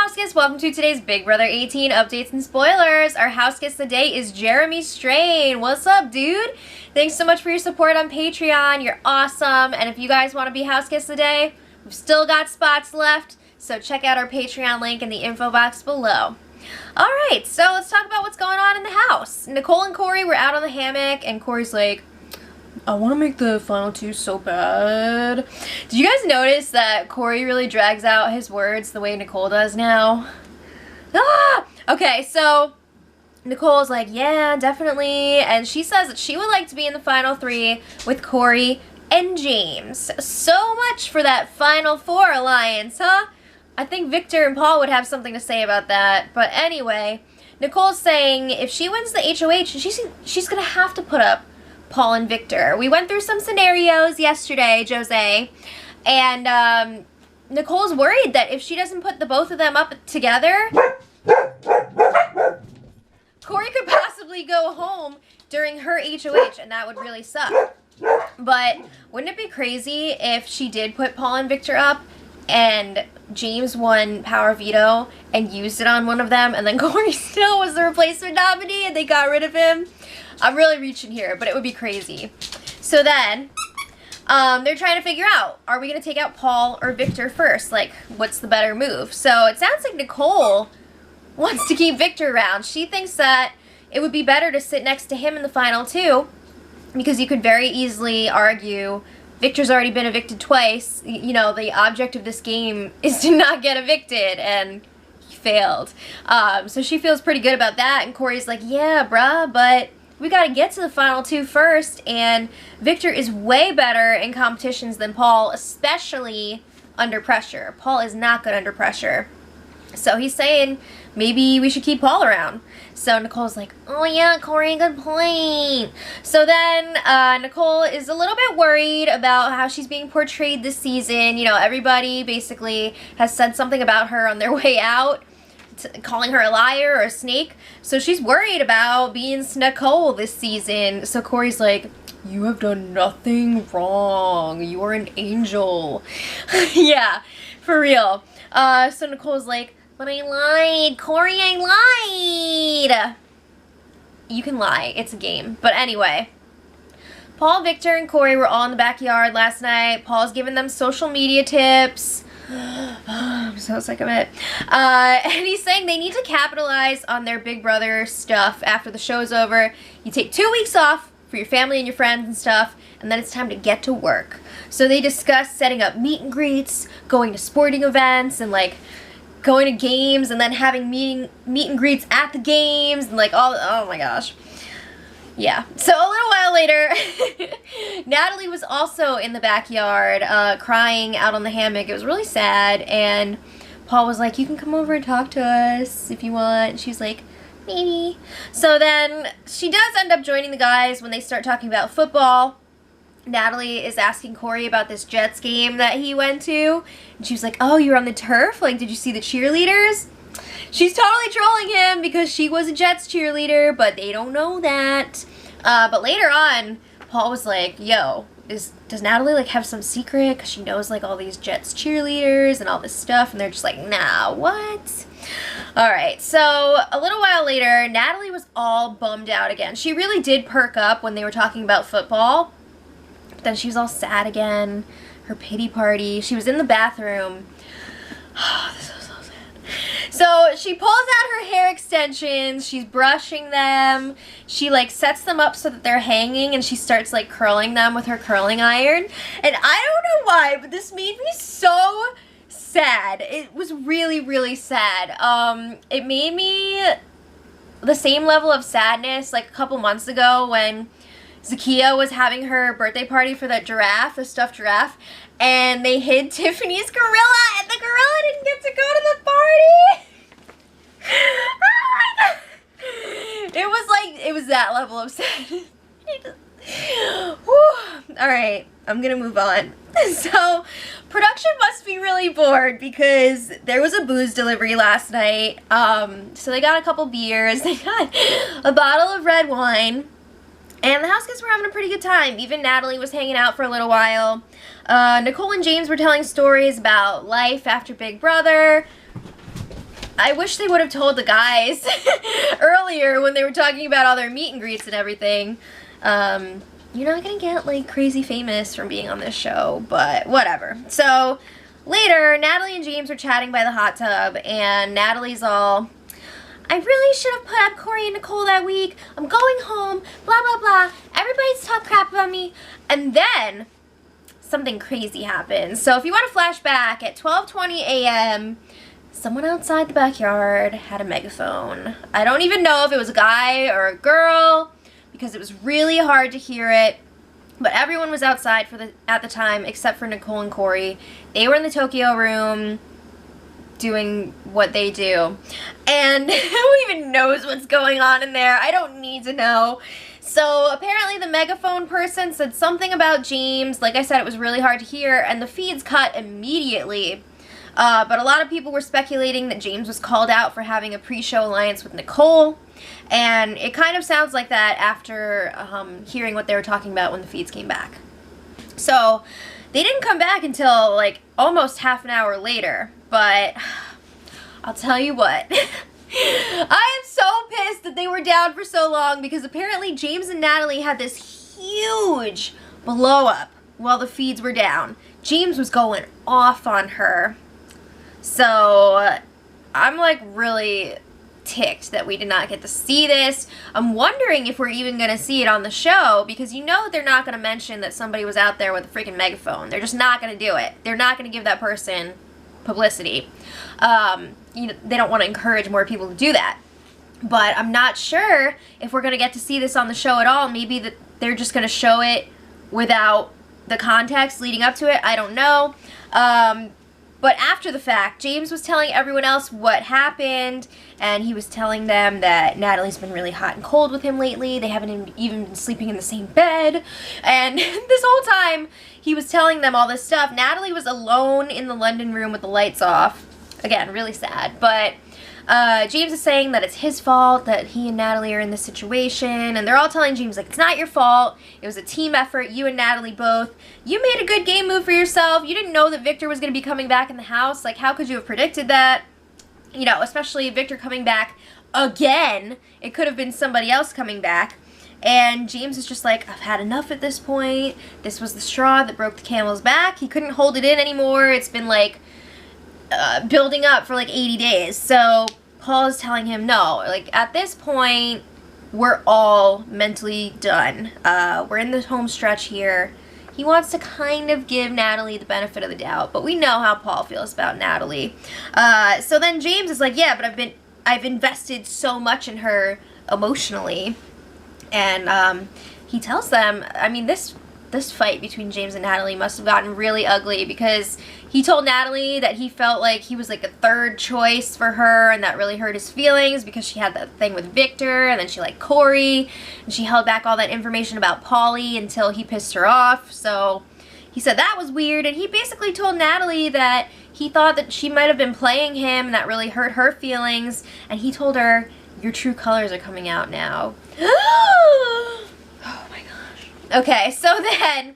house guests, welcome to today's Big Brother 18 updates and spoilers. Our house guest today is Jeremy Strain. What's up, dude? Thanks so much for your support on Patreon. You're awesome. And if you guys want to be house guests today, we've still got spots left, so check out our Patreon link in the info box below. Alright, so let's talk about what's going on in the house. Nicole and Corey were out on the hammock, and Corey's like, I want to make the final two so bad. Did you guys notice that Corey really drags out his words the way Nicole does now? Ah! Okay, so Nicole's like, yeah, definitely. And she says that she would like to be in the final three with Corey and James. So much for that final four alliance, huh? I think Victor and Paul would have something to say about that. But anyway, Nicole's saying if she wins the HOH, she's going to have to put up Paul and Victor. We went through some scenarios yesterday, Jose, and Nicole's worried that if she doesn't put the both of them up together, Corey could possibly go home during her HOH, and that would really suck. But wouldn't it be crazy if she did put Paul and Victor up and James won Power Veto and used it on one of them, and then Corey still was the replacement nominee and they got rid of him? I'm really reaching here, but it would be crazy. So then, they're trying to figure out, are we going to take out Paul or Victor first? Like, what's the better move? So it sounds like Nicole wants to keep Victor around. She thinks that it would be better to sit next to him in the final two, because you could very easily argue Victor's already been evicted twice. You know, the object of this game is to not get evicted, and he failed. So she feels pretty good about that, and Corey's like, yeah, bruh, but we gotta get to the final two first, and Victor is way better in competitions than Paul, especially under pressure. Paul is not good under pressure. So he's saying maybe we should keep Paul around. So Nicole's like, oh yeah, Corey, good point. So then Nicole is a little bit worried about how she's being portrayed this season. You know, everybody basically has said something about her on their way out, calling her a liar or a snake. So she's worried about being Nicole this season. So Corey's like, you have done nothing wrong. You are an angel. Yeah, for real. So Nicole's like, but I lied. Corey, I lied. You can lie. It's a game. But anyway, Paul, Victor, and Corey were all in the backyard last night. Paul's giving them social media tips. I'm so sick of it. And he's saying they need to capitalize on their Big Brother stuff after the show's over. You take 2 weeks off for your family and your friends and stuff, and then it's time to get to work. So they discuss setting up meet and greets, going to sporting events, and like going to games, and then having meet and greets at the games, and like all, oh my gosh. Yeah, so a little while later, Natalie was also in the backyard crying out on the hammock. It was really sad, and Paul was like, you can come over and talk to us if you want. And she's like, maybe. So then she does end up joining the guys when they start talking about football. Natalie is asking Corey about this Jets game that he went to, and she was like, oh, you were on the turf? Like, did you see the cheerleaders? She's totally trolling him because she was a Jets cheerleader, but they don't know that. But later on, Paul was like, yo, does Natalie like have some secret? Because she knows like all these Jets cheerleaders and all this stuff. And they're just like, nah, what? Alright, so a little while later, Natalie was all bummed out again. She really did perk up when they were talking about football. But then she was all sad again. Her pity party. She was in the bathroom. This was so sad. So she pulls out her hair extensions, she's brushing them, she like sets them up so that they're hanging, and she starts like curling them with her curling iron. And I don't know why, but this made me so sad. It was really, really sad. It made me the same level of sadness like a couple months ago when Zakiya was having her birthday party for that giraffe, the stuffed giraffe, and they hid Tiffany's gorilla, and the gorilla didn't get to go to the party. Oh my god. It was that level of sadness. Alright, I'm gonna move on. So, production must be really bored because there was a booze delivery last night. So they got a couple beers, they got a bottle of red wine, and the house guests were having a pretty good time. Even Natalie was hanging out for a little while. Nicole and James were telling stories about life after Big Brother. I wish they would have told the guys earlier when they were talking about all their meet and greets and everything. You're not gonna get, like, crazy famous from being on this show, but whatever. So, later, Natalie and James are chatting by the hot tub, and Natalie's all, I really should have put up Corey and Nicole that week. I'm going home, blah, blah, blah. Everybody's talking crap about me. And then, something crazy happens. So, if you want to flash back, at 12:20 a.m., someone outside the backyard had a megaphone. I don't even know if it was a guy or a girl, because it was really hard to hear it. But everyone was outside at the time, except for Nicole and Corey. They were in the Tokyo room doing what they do. And who even knows what's going on in there? I don't need to know. So apparently the megaphone person said something about James. Like I said, it was really hard to hear, and the feeds cut immediately. But a lot of people were speculating that James was called out for having a pre-show alliance with Nicole. And it kind of sounds like that after hearing what they were talking about when the feeds came back. So they didn't come back until like almost half an hour later. But I'll tell you what. I am so pissed that they were down for so long, because apparently James and Natalie had this huge blow up while the feeds were down. James was going off on her. So I'm like really ticked that we did not get to see this. I'm wondering if we're even going to see it on the show, because you know they're not going to mention that somebody was out there with a freaking megaphone. They're just not going to do it. They're not going to give that person publicity. They don't want to encourage more people to do that. But I'm not sure if we're going to get to see this on the show at all. Maybe that they're just going to show it without the context leading up to it. I don't know. But after the fact, James was telling everyone else what happened, and he was telling them that Natalie's been really hot and cold with him lately. They haven't even been sleeping in the same bed. And this whole time, he was telling them all this stuff. Natalie was alone in the London room with the lights off. Again, really sad. But James is saying that it's his fault that he and Natalie are in this situation, and they're all telling James, like, it's not your fault. It was a team effort, you and Natalie both. You made a good game move for yourself. You didn't know that Victor was going to be coming back in the house. Like, how could you have predicted that? You know, especially Victor coming back again. It could have been somebody else coming back. And James is just like, I've had enough at this point. This was the straw that broke the camel's back. He couldn't hold it in anymore. It's been, like, building up for, like, 80 days. So Paul is telling him, no, like, at this point, we're all mentally done. We're in the home stretch here. He wants to kind of give Natalie the benefit of the doubt, but we know how Paul feels about Natalie. So then James is like, yeah, but I've invested so much in her emotionally. And he tells them, I mean, this fight between James and Natalie must have gotten really ugly, because he told Natalie that he felt like he was like a third choice for her, and that really hurt his feelings because she had that thing with Victor, and then she liked Corey, and she held back all that information about Paulie until he pissed her off. So he said that was weird, and he basically told Natalie that he thought that she might have been playing him, and that really hurt her feelings, and he told her, your true colors are coming out now. Oh my gosh. Okay, so then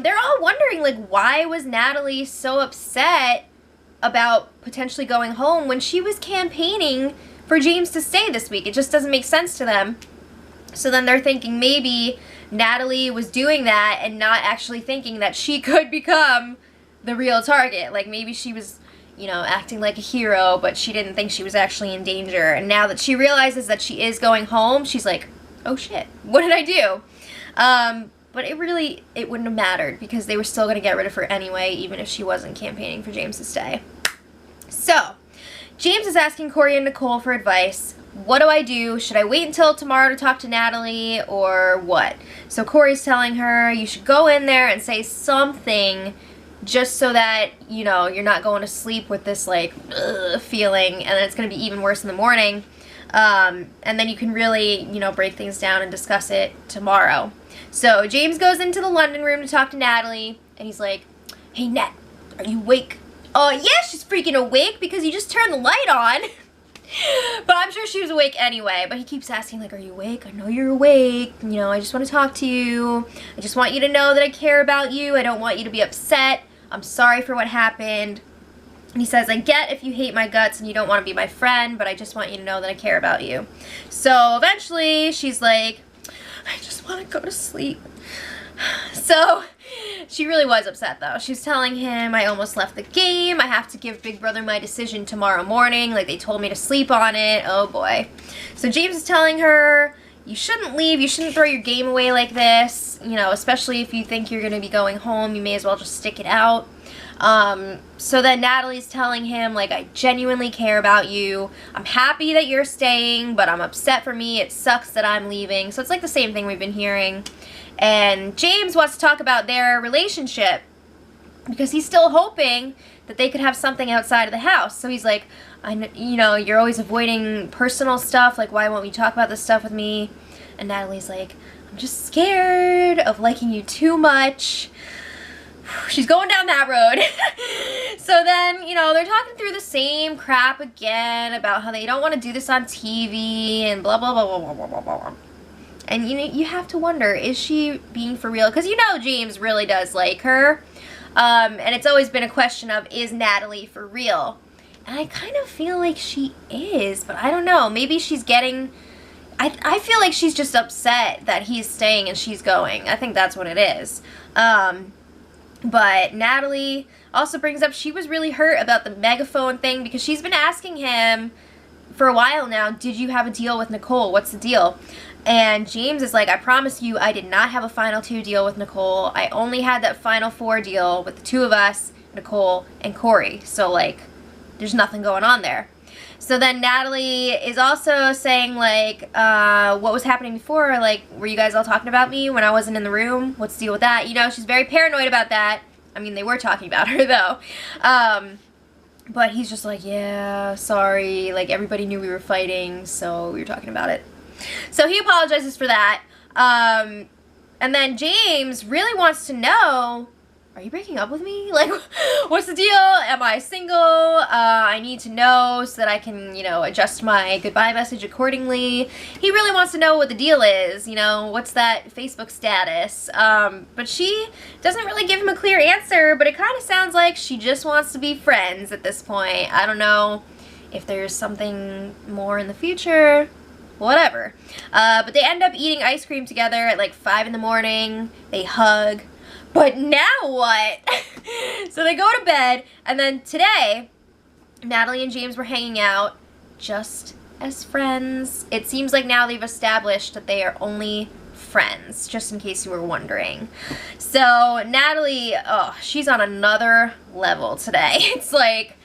they're all wondering, like, why was Natalie so upset about potentially going home when she was campaigning for James to stay this week? It just doesn't make sense to them. So then they're thinking maybe Natalie was doing that and not actually thinking that she could become the real target. Like, maybe she was, you know, acting like a hero, but she didn't think she was actually in danger. And now that she realizes that she is going home, she's like, oh shit, what did I do? But it wouldn't have mattered, because they were still going to get rid of her anyway, even if she wasn't campaigning for James to stay. So, James is asking Corey and Nicole for advice. What do I do? Should I wait until tomorrow to talk to Natalie, or what? So Corey's telling her, you should go in there and say something, just so that, you know, you're not going to sleep with this, like, feeling, and then it's going to be even worse in the morning. And then you can really, you know, break things down and discuss it tomorrow. So James goes into the London room to talk to Natalie, and he's like, hey, Nat, are you awake? Oh, yeah, she's freaking awake, because you just turned the light on. But I'm sure she was awake anyway. But he keeps asking, like, are you awake? I know you're awake. You know, I just want to talk to you. I just want you to know that I care about you. I don't want you to be upset. I'm sorry for what happened. He says, I get if you hate my guts and you don't want to be my friend, but I just want you to know that I care about you. So eventually she's like, I just want to go to sleep. So she really was upset though. She's telling him, I almost left the game. I have to give Big Brother my decision tomorrow morning. Like they told me to sleep on it. Oh boy. So James is telling her, you shouldn't leave. You shouldn't throw your game away like this. You know, especially if you think you're going to be going home, you may as well just stick it out. So then Natalie's telling him, like, I genuinely care about you. I'm happy that you're staying, but I'm upset for me. It sucks that I'm leaving. So it's like the same thing we've been hearing. And James wants to talk about their relationship because he's still hoping that they could have something outside of the house. So he's like, you know, you're always avoiding personal stuff. Like, why won't you talk about this stuff with me? And Natalie's like, I'm just scared of liking you too much. She's going down that road. So then, you know, they're talking through the same crap again about how they don't want to do this on TV and blah, blah, blah, blah, blah, blah, blah. And, you know, you have to wonder, is she being for real? Because, you know, James really does like her. And it's always been a question of, is Natalie for real? And I kind of feel like she is, but I don't know. Maybe she's getting... I feel like she's just upset that he's staying and she's going. I think that's what it is. But Natalie also brings up she was really hurt about the megaphone thing because she's been asking him for a while now, did you have a deal with Nicole? What's the deal? And James is like, I promise you I did not have a Final 2 deal with Nicole. I only had that Final 4 deal with the two of us, Nicole and Corey. So, like, there's nothing going on there. So then Natalie is also saying, like, what was happening before? Like, were you guys all talking about me when I wasn't in the room? What's the deal with that? You know, she's very paranoid about that. I mean, they were talking about her, though. But he's just like, yeah, sorry. Like, everybody knew we were fighting, so we were talking about it. So he apologizes for that. And then James really wants to know, are you breaking up with me? Like, what's the deal? Am I single? I need to know so that I can, you know, adjust my goodbye message accordingly. He really wants to know what the deal is, you know, what's that Facebook status? But she doesn't really give him a clear answer, but it kind of sounds like she just wants to be friends at this point. I don't know if there's something more in the future. Whatever. But they end up eating ice cream together at like 5 in the morning. They hug. But now what? So they go to bed, and then today, Natalie and James were hanging out just as friends. It seems like now they've established that they are only friends, just in case you were wondering. So Natalie, oh, she's on another level today. It's like,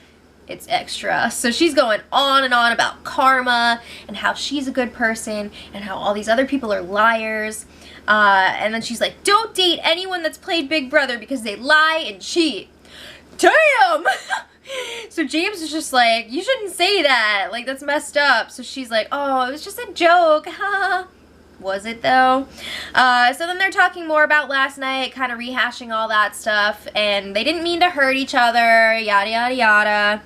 it's extra. So she's going on and on about karma and how she's a good person and how all these other people are liars. And then she's like, don't date anyone that's played Big Brother because they lie and cheat. Damn! So James is just like, you shouldn't say that. Like, that's messed up. So she's like, oh, it was just a joke. Was it, though? So then they're talking more about last night, kind of rehashing all that stuff. And they didn't mean to hurt each other, yada, yada, yada.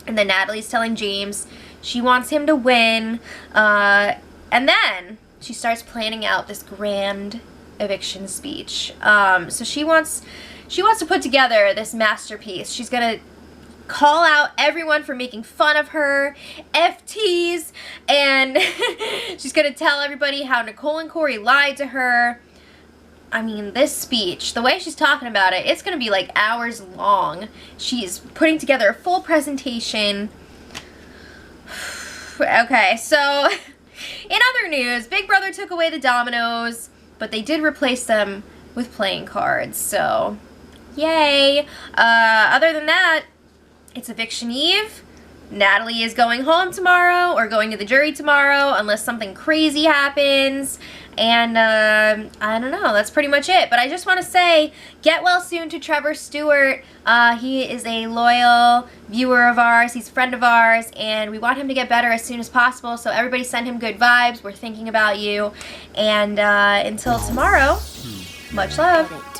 And then Natalie's telling James she wants him to win. And then she starts planning out this grand eviction speech. So she wants to put together this masterpiece. She's gonna call out everyone for making fun of her, FTs, and she's gonna tell everybody how Nicole and Corey lied to her. I mean, this speech, the way she's talking about it, it's gonna be like hours long. She's putting together a full presentation. Okay, so in other news, Big Brother took away the dominoes, but they did replace them with playing cards, so yay. Other than that, it's eviction eve. Natalie is going home tomorrow or going to the jury tomorrow unless something crazy happens. And I don't know, that's pretty much it. But I just want to say, get well soon to Trevor Stewart. He is a loyal viewer of ours. He's a friend of ours. And we want him to get better as soon as possible. So everybody send him good vibes. We're thinking about you. And until tomorrow, much love.